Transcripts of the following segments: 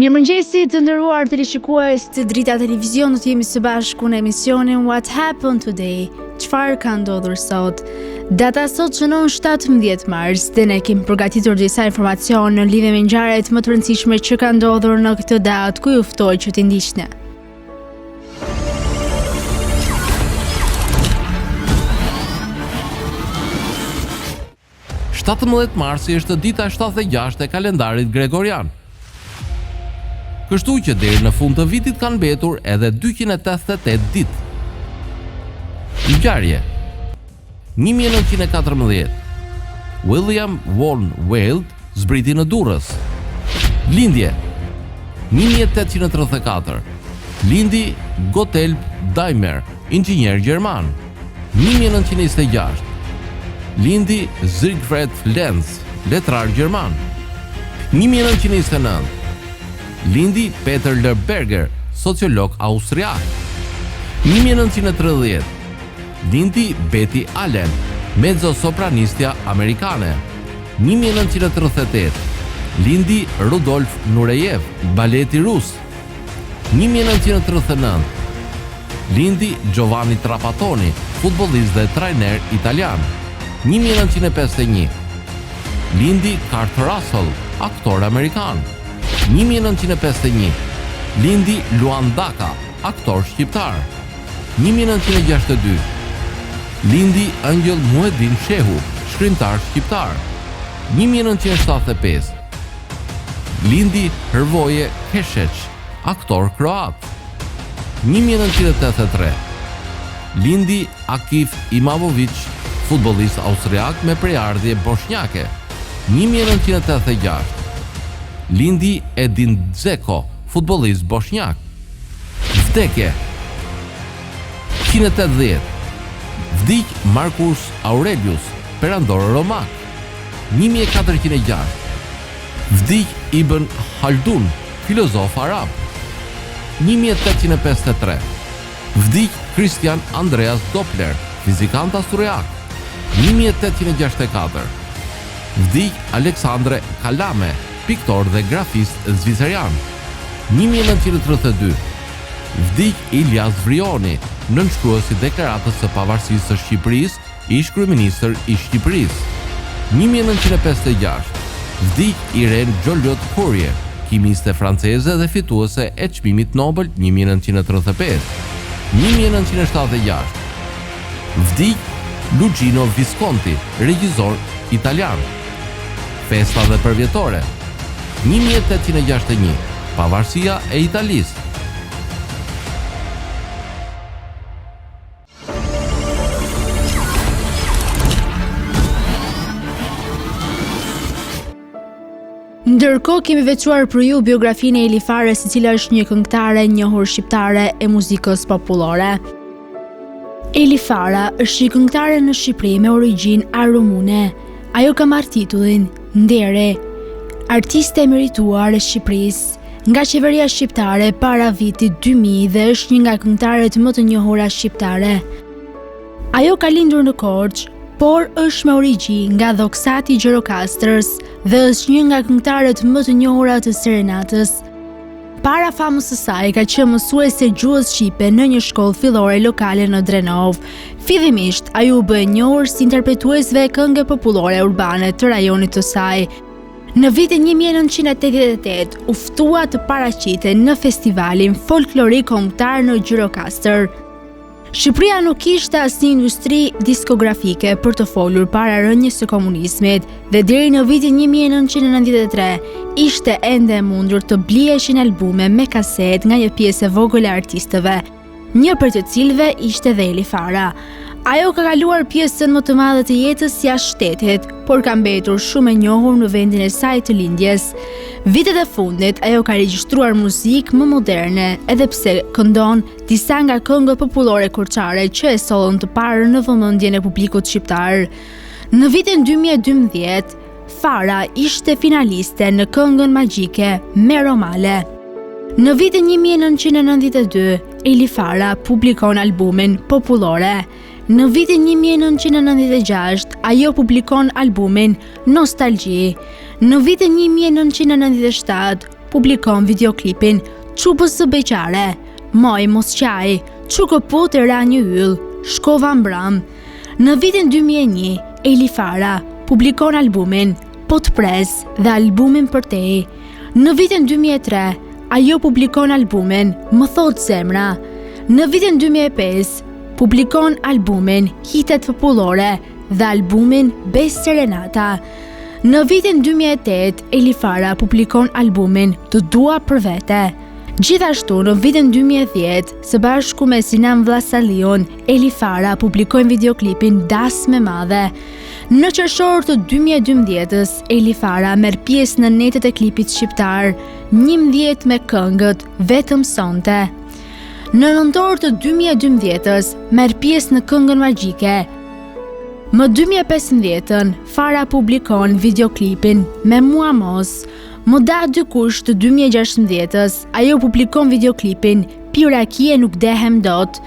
Mirëmëngjesi të nderuar teleshikues të Drita Televizion, do të jemi së bashku në emisionin What Happened Today? Çfarë ka ndodhur sot? Data sot shënon 17 mars dhe ne kemi përgatitur disa informacione në lidhje me ngjarjet më të rëndësishme që kanë ndodhur në këtë datë, ku ju ftoj që t'i ndiqni. –17 marsi është dita 76 e kalendarit gregorian. Kështu që deri në fund të vitit kanë mbetur edhe 288 ditë. Ngjarje. 1914. William Vaughan Weld zbriti në Durrës. Lindje. 1834. Lindi Gotthelb Daimler, inxhinier gjerman. 1926. Lindi Siegfried Lenz, letrar gjerman. 1929. Lindi Peter L. Berger, sociolog austriak. 1930. Lindi Betty Allen, mezzosopranistja amerikane. 1938. Lindi Rudolf Nureyev, baleti rus. 1939. Lindi Giovanni Trapattoni, futbollist dhe trajner italian. 1951. Lindi Kurt Russell, aktor amerikan. 1951. Lindi Luan Daka, aktor shqiptar. 1962. Lindi Angel Muedin Shehu, shkrimtar shqiptar. 1975. Lindi Hrvoje Keshech, aktor kroat. 1983. Lindi Akif Imamovic, futbollist austriak me prejardhje bosnjake. 1986. Lindi Edin Dzeko, futbollist bosnjak. Vdekje. 180. Vdiq Marcus Aurelius, perandor romak. 1406. Vdiq Ibn Khaldun, filozof arab. 1853. Vdiq Christian Andreas Doppler, fizikant austriak. 1864. Vdiq Aleksandre Kalame, piktor dhe grafist zvicerian. 1932. Vdiq Ilyas Vrioni, nënshkruesi deklaratës së pavarësisë së Shqipërisë, ish kryeministër i Shqipërisë. 1956. Vdiq Irene Joliot-Curie, kimiste franceze dhe fituese e çmimit Nobel 1935. 1976. Vdiq Luigino Visconti, regjisor italian. Festa dhe përvjetore. 1861. Pavarësia e Italisë. Ndërkohë kemi veçuar për ju biografinë e Eli Fares, e cila është një këngëtare e njohur shqiptare e muzikës popullore. Eli Fara është një këngëtare në Shqipëri me origjinë aromune. Ajo ka marrë titullin Ndere, artiste e merituar e Shqipërisë nga qeveria shqiptare para vitit 2000 dhe është një nga këngëtarët më të njohura shqiptare. Ajo ka lindur në Korçë, por është me origjinë nga Dhoksati Gjirokastrës dhe është një nga këngëtarët më të njohura të serenatës. Para famës së saj ka qenë mësuese gjuhës shqipe në një shkollë fillore lokale në Drenov. Fillimisht ajo u bë e njohur si interpretuesve e këngë popullore urbane të rajonit të saj. Në vitin 1988 u ftua të paraqitej në festivalin folklorik kombëtar në Gjirokastër. Shqipëria nuk kishte asnjë industri diskografike për të folur para rënjes së komunizmit dhe deri në vitin 1993 ishte ende e mundur të bliheshin albume me kaset nga një pjesë e vogël e artistëve, një prej të cilëve ishte dhe Eli Fara. Ajo ka kaluar pjesën më të madhe të jetës jashtë shtetit, por ka mbetur shumë e njohur në vendin e saj të lindjes. Vitet e fundit ajo ka regjistruar muzikë më moderne, edhe pse këndon disa nga këngët popullore korçare që e sollën të parë në vëmendjen e publikut shqiptar. Në vitin 2012, Fara ishte finaliste në këngën magjike Mero Male. Në vitin 1992, Eli Fara publikon albumin Popullore. Në vitin 1996, ajo publikon albumin Nostalgji. Në vitin 1997, publikon videoklipin "Çupës së beqare", "Moj mos qaj", "Çu këput e ra një yll", "Shkova mbram". Në vitin 2001, Eli Fara publikon albumin "Po të pres" dhe albumin "Për te". Në vitin 2003, ajo publikon albumin "Më thot zemra". Në vitin 2005, publikon albumin "Hitet popullore" dhe albumin "Bes Serenata". Në vitin 2008, Eli Fara publikon albumin "Të dua për vete". Gjithashtu, në vitin 2010, së bashku me Sinan Vllazaliun, Eli Fara publikojnë videoklipin "Das me madhe". Në qershor të 2012-s, Eli Fara merr pjesë në netet e klipit shqiptar 11 me këngët "Vetëm sonte". Në nëntor të 2012-s, merr pjesë në këngën magjike. Më 2015-ën, Fara publikon videoklipin "Me mua mos". Më datë 2 kushtë të 2016-s, ajo publikon videoklipin "Pirakie nuk dehem dot".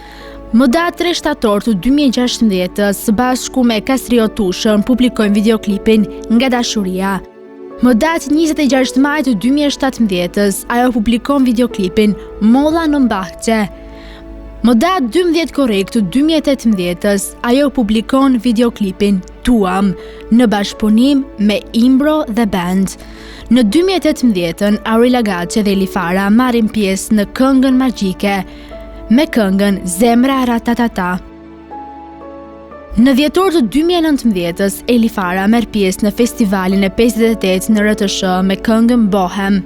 Më datë 3 shtator të 2016-s, së bashku me Kastriot Tushën, publikojnë videoklipin "Nga dashuria". Më datë 26 maj të 2017-s, ajo publikon videoklipin "Molla në Mbahçe". Më datë 12 korrik të 2018-s, ajo publikon videoklipin "Tuam" në bashkëpunim me Imbro dhe Band. Në 2018-ën, Aurela Gaçe dhe Eli Fara marrin pjesë në këngën magjike me këngën "Zemra ratatata". Në dhjetor të 2019-s, Eli Fara merr pjesë në festivalin e 58 në RTS me këngën "Bohem".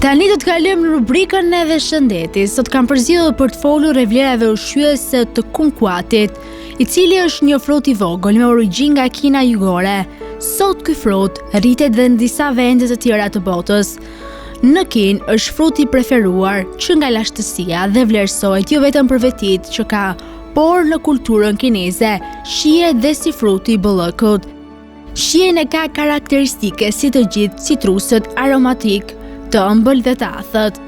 Tani do të kalojmë në rubrikën e shëndetit. Sot kam përzgjedhur për të folur e vlerave ushqyese të kumkuatit, i cili është një frut i vogël me origjinë nga Kina jugore. Sot ky frut rritet dhe në disa vende të tjera të botës. Në Kinë është fruti i preferuar që nga lashtësia dhe vlerësohet jo vetëm për vetit që ka, por në kulturën kineze shihet dhe si fruti i bollëkut. Shihen e ka karakteristike si të gjithë citrusët, aromatik, të ëmbël dhe të athët.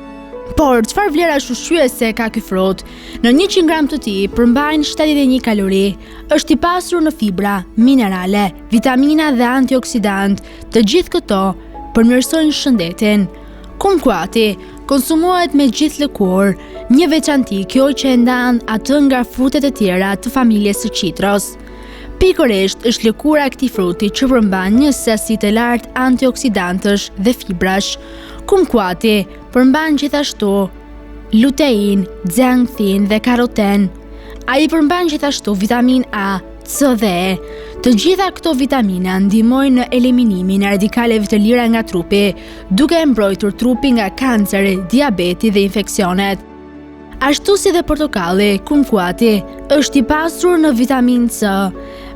Por, çfarë vlerash ushqyese ka ky frut? Në 100 gram të tij përmbajnë 71 kalori, është i pasur në fibra, minerale, vitamina dhe antioksidant. Të gjithë këto përmirësojnë shëndetin. Kumkuati konsumohet me gjithë lëkur, një veçanti kjo që e ndan atë nga frutet e tjera të familjes së qitros. Pikërisht është lëkura e këtij fruti që përmban një sasi të lartë antioksidantësh dhe fibrash. Kumkuati përmban gjithashtu lutein, zeanktin dhe karoten. Ai përmban gjithashtu vitamin A, C dhe E. Të gjitha këto vitamina ndihmojnë në eliminimin e radikaleve të lira nga trupi, duke e mbrojtur trupin nga kanceri, diabeti dhe infeksionet. Ashtu si dhe portokalli, kumkuati është i pasur në vitamin C.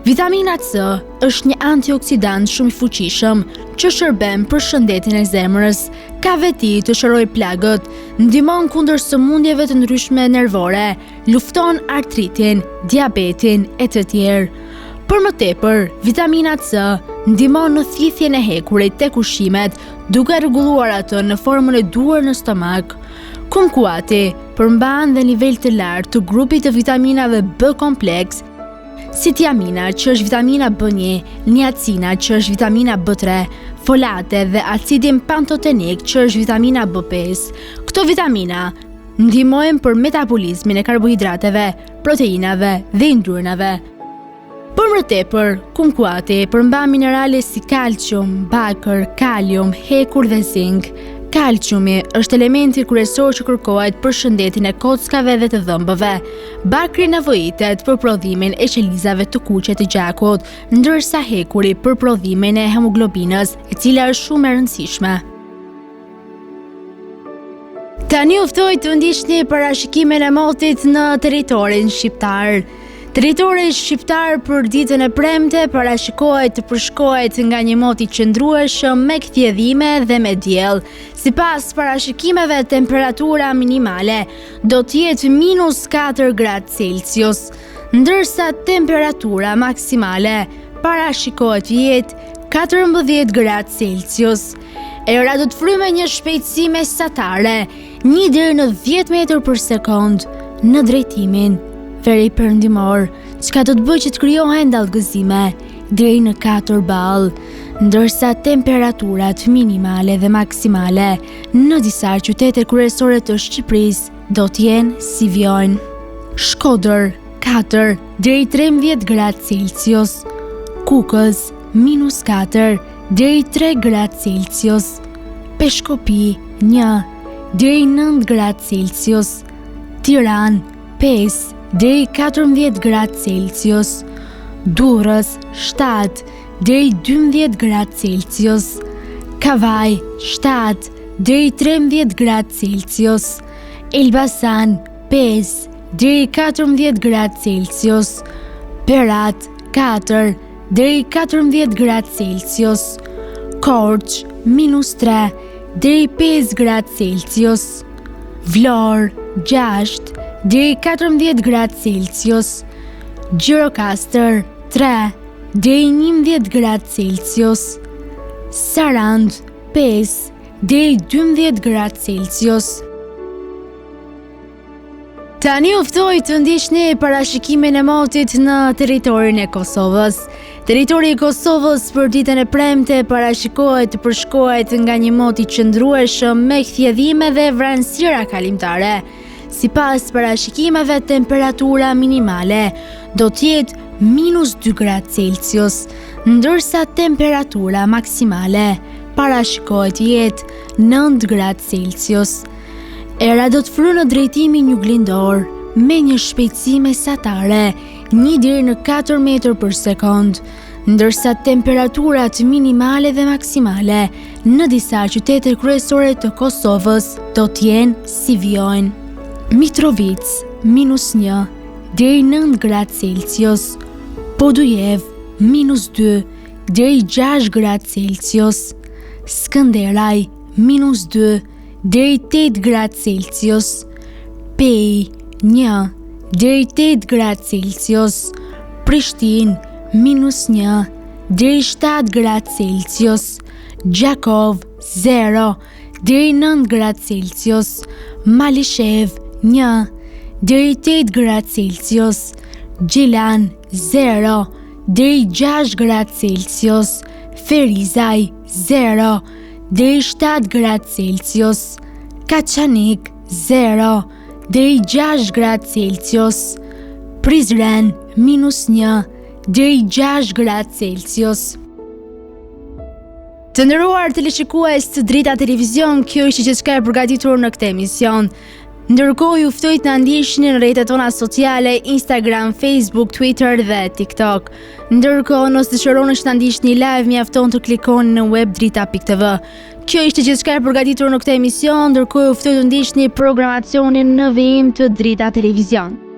Vitamina C është një antioksidant shumë i fuqishëm që shërben për shëndetin e zemrës, ka veti të shërojë plagët, ndihmon kundër sëmundjeve të ndryshme nervore, lufton artritin, diabetin e të tjerë. Për më tepër, vitamina C ndihmon në thithjen e hekurit tek ushqimet, duke rregulluar atë në formën e duhur në stomak. Kumkuati përmban dhe nivel të lartë të grupit të vitaminave B kompleks, si tiamina që është vitamina B1, niacina që është vitamina B3, folate dhe acidin pantotenik që është vitamina B5. Këto vitamina ndihmojnë për metabolizmin e karbohidrateve, proteinave dhe yndyrnave. Për më tepër, kumkuati përmban minerale si kalcium, bakër, kalium, hekur dhe zink. Kalciumi është elementi kryesor që kërkohet për shëndetin e kockave dhe të dhëmbëve. Bakri nevojitet për prodhimin e qelizave të kuqe të gjakut, ndërsa hekuri për prodhimin e hemoglobinës, e cila është shumë e rëndësishme. Tani u ftoj të ndiqni parashikimin e motit në territorin shqiptar. Territori shqiptar për ditën e premte parashikohet të përshkohet nga një mot i qëndrueshëm me kthjedhime dhe me diell. Sipas parashikimeve, temperatura minimale do të jetë -4 gradë Celsius, ndërsa temperatura maksimale parashikohet të jetë 14 gradë Celsius. Era do të fryjë me një shpejtësi mesatare 1 deri në 10 metër për sekond në drejtimin veriperëndimor, çka do të bëjë që të krijohen dallgëzime deri në 4 ball. ndërsa temperaturat minimale dhe maksimale në disa qytete kryesore të Shqipërisë do të jenë si vijojnë: Shkodër 4 deri 13 gradë Celsius, Kukës -4 deri 3 gradë Celsius, Peshkopi 1 deri 9 gradë Celsius, Tiranë 5 deri 14 gradë Celsius, Durrës 7 deri 12 gradë Celsius, Kavaj 7 deri 13 gradë Celsius, Elbasan 5 deri 14 gradë Celsius, Berat 4 deri 14 gradë Celsius, Korçë -3 deri 5 gradë Celsius, Vlorë 6 deri 14 gradë Celsius, Gjirokastër 3 deri 11 gradë Celsius, Sarandë 5 deri 12 gradë Celsius. Tani u ftoj të ndiqni parashikimin e motit në territorin e Kosovës. Territori i Kosovës për ditën e premte parashikohet të përshkohet nga një mot i qëndrueshëm me kthjedhime dhe vranësira kalimtare. Sipas parashikimeve, temperatura minimale do të jetë -2 gradë Celsius, ndërsa temperatura maksimale parashikohet të jetë 9 gradë Celsius. Era do të fryë në drejtimin juglindor me një shpejtësi mesatare 1 deri në 4 metër për sekond, ndërsa temperaturat minimale dhe maksimale në disa qytete kryesore të Kosovës do të jenë si vijojnë: Mitrovica -1 deri 9 gradë Celsius, Podujev -2 deri 6 gradë Celsius, Skënderaj -2 deri 8 gradë Celsius, Pej 1 deri 8 gradë Celsius, Prishtinë -1 deri 7 gradë Celsius, Gjakov 0 deri 9 gradë Celsius, Malishev 1 deri 8 gradë Celsius, Gjilan 0 deri 6 gradë Celsius, Ferizaj 0 deri 7 gradë Celsius, Kaçanik 0 deri 6 gradë Celsius, Prizren -1 deri 6 gradë Celsius. Të nderuar teleshikues të Drita Televizion, kjo ishte gjithçka e përgatitur në këtë emision. Ndërkohë ju ftoj të na ndiqni në rrjetet tona sociale, Instagram, Facebook, Twitter dhe TikTok. Ndërkohë, nëse dëshironi të na ndiqni live, mjafton të klikoni në webdrita.tv. Kjo ishte gjithçka e përgatitur në këtë emision, ndërkohë ju ftoj të ndiqni programacionin në vijim të Drita Televizion.